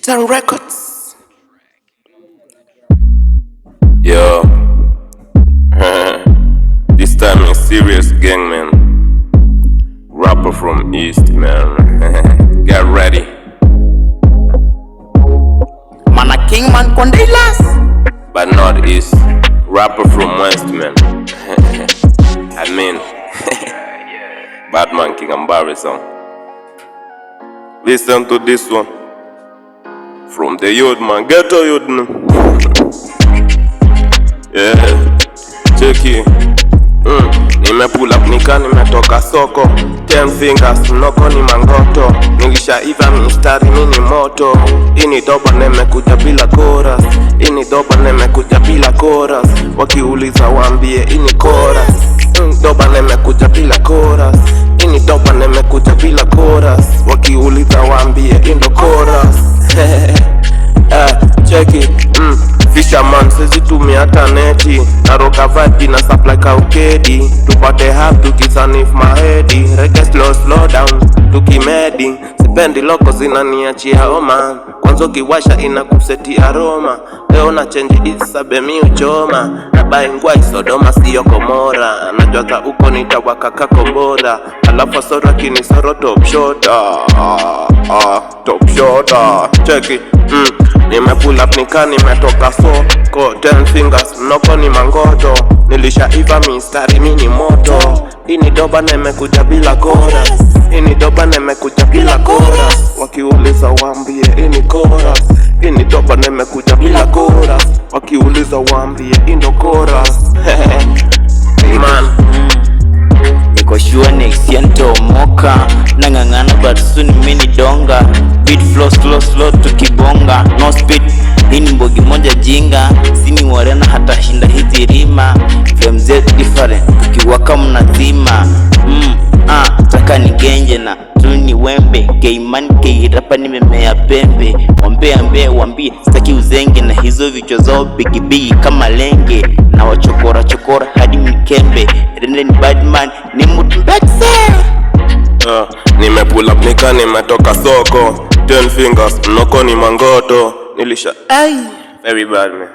Titan Records. Yo. This time is serious gang, man. Rapper from East, man. Get ready. Man a king, man Condelas. But not East. Rapper from West, man. I mean Batman King and Barry song. Listen to this one. From the youth, man. Ghetto youth, no? Yeah. Cheki. Nime pull up nika nimetoka soko. 10 fingers mnoko ni mangoto. Nilishaiva mistari mini moto. Ini doba nimekuja bila chorus. Ini doba nimekuja bila chorus. Wakiuliza waambie ini chorus. Doba nimekuja bila chorus. Ini doba nimekuja bila chorus. Wakiuliza waambie indo chorus. Cheki. Fisherman sezi tumia hata neti. Naroka vibe na supply ka ukedi. Tupate hub tukisanif mahedi. Reggae slow down tukimedi. Sipendi loko zinaniachia homa. Kwanza ukiwasha inakuseti aroma. Leo na change isabe mi uchoma. Nabai ngwai Sodoma siyo Komora. Najua za uko nitawaka kakombora. Alafu sora kini soro top shotter. Top shotter. Cheki. Nime pull up nika nimetoka soko. 10 fingers mnoko ni mangoto. Nilishaiva mistari mini moto. Ini doba nimekuja bila chorus. Ini doba nimekuja bila chorus. Wakiuliza waambie ini chorus. Ini doba nimekuja bila chorus. Wakiuliza waambie indo chorus. Man. Niko sure next year nitomoka. Nangangana but soon mini donga. Beat flow slow tukibonga. No speed, hii ni mbogi moja jinga. Sini warena hata shinda hizi rima. FMZ different, tukiwaka mnazima. Taka ni genje na tuni wembe. K-man K-rapa nimemea pembe. Wambie sitaki uzenge. Na hizo vichwa zao bigi kama lenge. Na wachokora hadi mkembe. Rende ni badman ni mutmbekse. Nime pull up nika nimetoka soko. 10 fingers mnoko ni mangoto. Nilisha very bad, man.